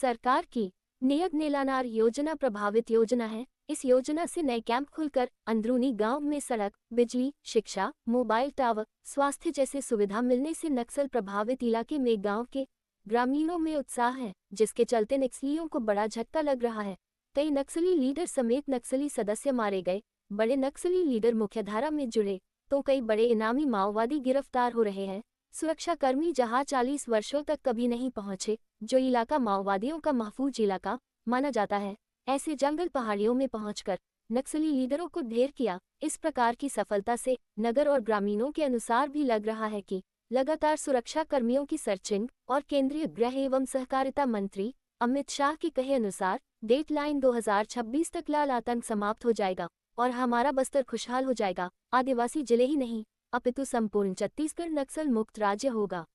सरकार की नियत नीलानार योजना प्रभावित योजना है। इस योजना से नए कैंप खुलकर अंदरूनी गांव में सड़क, बिजली, शिक्षा, मोबाइल टावर, स्वास्थ्य जैसे सुविधा मिलने से नक्सल प्रभावित इलाके में गांव के ग्रामीणों में उत्साह है, जिसके चलते नक्सलियों को बड़ा झटका लग रहा है। कई नक्सली लीडर समेत नक्सली सदस्य मारे गए। बड़े नक्सली लीडर मुख्यधारा में जुड़े तो कई बड़े इनामी माओवादी गिरफ्तार हो रहे हैं। सुरक्षाकर्मी जहां 40 वर्षों तक कभी नहीं पहुंचे, जो इलाका माओवादियों का महफूज इलाका माना जाता है, ऐसे जंगल पहाड़ियों में पहुंचकर नक्सली लीडरों को ढेर किया। इस प्रकार की सफलता से नगर और ग्रामीणों के अनुसार भी लग रहा है कि लगातार सुरक्षा कर्मियों की सर्चिंग और केंद्रीय गृह एवं सहकारिता मंत्री अमित शाह के कहे अनुसार डेडलाइन 2026 तक लाल आतंक समाप्त हो जाएगा और हमारा बस्तर खुशहाल हो जाएगा। आदिवासी जिले ही नहीं अपितु संपूर्ण छत्तीसगढ़ नक्सल मुक्त राज्य होगा।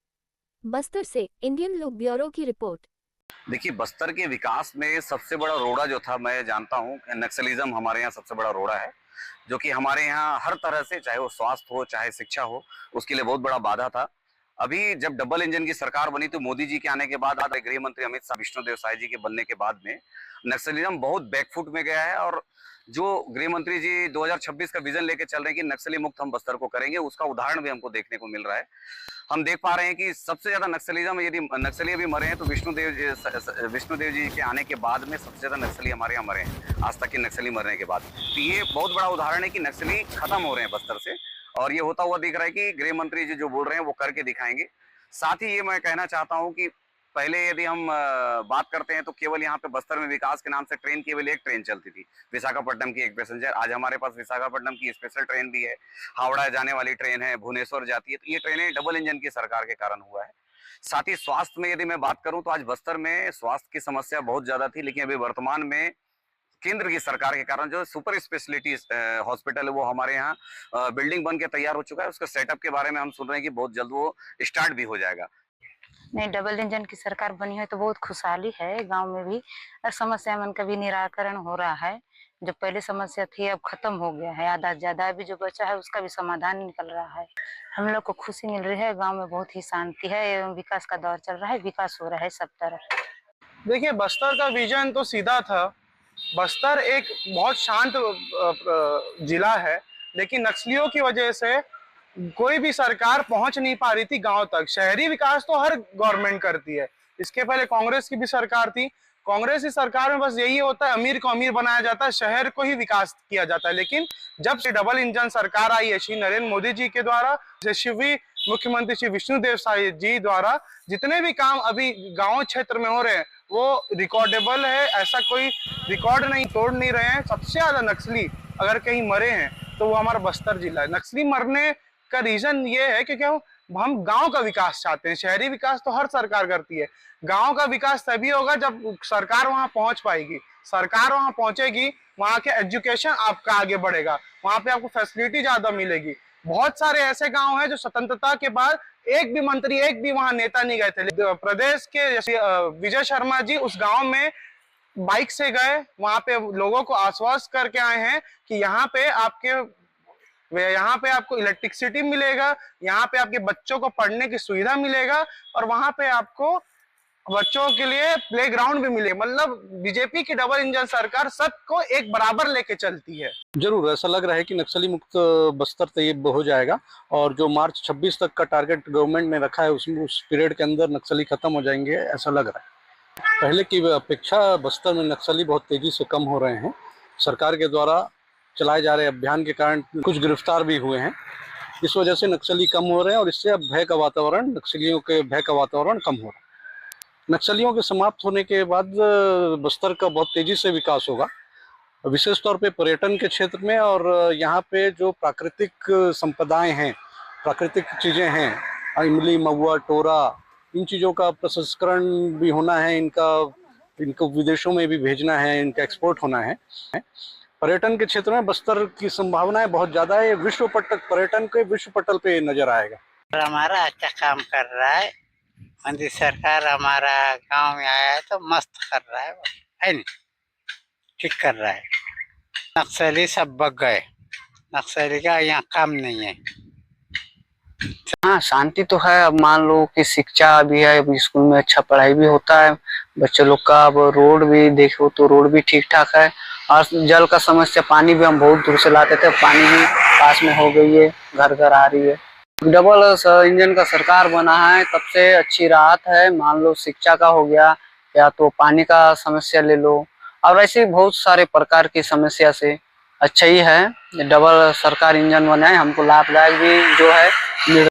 बस्तर से इंडियन लोक ब्यूरो की रिपोर्ट। देखिए, बस्तर के विकास में सबसे बड़ा रोड़ा जो था, मैं जानता हूँ नक्सलिज्म हमारे यहाँ सबसे बड़ा रोड़ा है, जो कि हमारे यहाँ हर तरह से, चाहे वो स्वास्थ्य हो चाहे शिक्षा हो, उसके लिए बहुत बड़ा बाधा था। अभी जब डबल इंजन की सरकार बनी तो मोदी जी के आने के बाद, गृह मंत्री अमित शाह, विष्णुदेव साय जी के बनने के बाद में नक्सलिज्म बहुत बैकफुट में गया है। और जो गृह मंत्री जी 2026 का विजन लेके चल रहे हैं कि नक्सली मुक्त हम बस्तर को करेंगे, उसका उदाहरण भी हमको देखने को मिल रहा है। हम देख पा रहे हैं कि सबसे ज्यादा नक्सलिज्म, यदि नक्सली अभी मरे हैं तो विष्णुदेव जी के आने के बाद में सबसे ज्यादा नक्सली हमारे यहाँ मरे हैं, आज तक के नक्सली मरने के बाद। तो ये बहुत बड़ा उदाहरण है कि नक्सली खत्म हो रहे हैं बस्तर से, और ये होता हुआ दिख रहा है कि गृह मंत्री जी जो बोल रहे हैं वो करके दिखाएंगे। साथ ही ये मैं कहना चाहता हूँ कि पहले यदि हम बात करते हैं तो केवल यहाँ पे बस्तर में विकास के नाम से ट्रेन, केवल एक ट्रेन चलती थी, विशाखापट्टनम की एक पैसेंजर। आज हमारे पास विशाखापट्टनम की स्पेशल ट्रेन भी है, हावड़ा जाने वाली ट्रेन है, भुवनेश्वर जाती है। तो ये ट्रेनें डबल इंजन की सरकार के कारण हुआ है। साथ ही स्वास्थ्य में यदि मैं बात करूं तो आज बस्तर में स्वास्थ्य की समस्या बहुत ज्यादा थी, लेकिन अभी वर्तमान में केंद्र की सरकार के कारण जो सुपर स्पेशलिटी हॉस्पिटल है वो हमारे यहाँ बिल्डिंग बन के तैयार हो चुका है। उसके सेटअप के बारे में हम सुन रहे हैं कि बहुत जल्द वो स्टार्ट भी हो जाएगा। नहीं, डबल इंजन की सरकार बनी है तो बहुत खुशहाली है गांव में भी, और समस्या मन का भी निराकरण हो रहा है। जो पहले समस्या थी अब खत्म हो गया है, आधा ज्यादा अभी जो बचा है उसका भी समाधान निकल रहा है। हम लोग को खुशी मिल रही है, गांव में बहुत ही शांति है एवं विकास का दौर चल रहा है, विकास हो रहा है सब तरफ। देखिए, बस्तर का विजन तो सीधा था। बस्तर एक बहुत शांत जिला है, लेकिन नक्सलियों की वजह से कोई भी सरकार पहुंच नहीं पा रही थी गांव तक। शहरी विकास तो हर गवर्नमेंट करती है, इसके पहले कांग्रेस की भी सरकार थी। कांग्रेस की सरकार में बस यही होता है, अमीर को अमीर बनाया जाता है, शहर को ही विकास किया जाता है। लेकिन जब से डबल इंजन सरकार आई है श्री नरेंद्र मोदी जी के द्वारा, यशस्वी मुख्यमंत्री श्री विष्णुदेव साय जी द्वारा, जितने भी काम अभी गांव क्षेत्र में हो रहे हैं वो रिकॉर्डेबल है। ऐसा कोई रिकॉर्ड नहीं तोड़ नहीं रहे हैं। सबसे ज्यादा नक्सली अगर कहीं मरे हैं तो वो हमारा बस्तर जिला है। नक्सली मरने का रीजन ये है कि हम गांव का विकास चाहते हैं। शहरी विकास तो हर सरकार करती है, गांव का विकास तभी होगा जब सरकार वहां पहुंच पाएगी। सरकार वहां पहुंचेगी, वहां के एजुकेशन आपका आगे बढ़ेगा, वहां पे आपको फैसिलिटी ज्यादा मिलेगी। बहुत सारे ऐसे गांव हैं जो स्वतंत्रता के बाद एक भी मंत्री, एक भी वहां नेता नहीं गए थे। प्रदेश के विजय शर्मा जी उस गांव में बाइक से गए, वहां पे लोगों को आश्वस्त करके आए हैं कि यहाँ पे आपको इलेक्ट्रिसिटी मिलेगा, यहाँ पे आपके बच्चों को पढ़ने की सुविधा मिलेगा, और वहां पे आपको बच्चों के लिए प्लेग्राउंड भी मिलेगा। मतलब बीजेपी की डबल इंजन सरकार सबको एक बराबर लेके चलती है। जरूर ऐसा लग रहा है कि नक्सली मुक्त बस्तर तैयार हो जाएगा, और जो मार्च 26 तक का टारगेट गवर्नमेंट ने रखा है उसमें उस पीरियड के अंदर नक्सली खत्म हो जाएंगे, ऐसा लग रहा है। पहले की अपेक्षा बस्तर में नक्सली बहुत तेजी से कम हो रहे हैं। सरकार के द्वारा चलाए जा रहे अभियान के कारण कुछ गिरफ्तार भी हुए हैं, इस वजह से नक्सली कम हो रहे हैं, और इससे अब नक्सलियों के भय का वातावरण कम हो रहा है। नक्सलियों के समाप्त होने के बाद बस्तर का बहुत तेजी से विकास होगा, विशेष तौर पे पर्यटन के क्षेत्र में। और यहाँ पे जो प्राकृतिक संपदाएं हैं, प्राकृतिक चीज़ें हैं, इमली, महुआ, टोरा, इन चीज़ों का प्रसंस्करण भी होना है, इनको विदेशों में भी भेजना है, इनका एक्सपोर्ट होना है। पर्यटन के क्षेत्र में बस्तर की संभावनाएं बहुत ज़्यादा है। पर्यटन के विश्व पटल पे नजर आएगा। हमारा अच्छा काम कर रहा है, मोदी सरकार हमारा गांव में आया है तो मस्त कर रहा है नहीं, ठीक कर रहा है। नक्सली सब भग गए, नक्सली का यहाँ काम नहीं है। हाँ, शांति तो है। अब मान लो कि शिक्षा भी है, अब स्कूल में अच्छा पढ़ाई भी होता है बच्चों लोग का। अब रोड भी देखो तो रोड भी ठीक ठाक है, और जल का समस्या, पानी भी हम बहुत दूर से लाते थे, पानी भी पास में हो गई है, घर घर आ रही है। डबल इंजन का सरकार बना है तब से अच्छी राहत है। मान लो शिक्षा का हो गया, या तो पानी का समस्या ले लो, और ऐसे बहुत सारे प्रकार की समस्या से अच्छा ही है। डबल सरकार इंजन बना है, हमको लाभदायक भी जो है मिल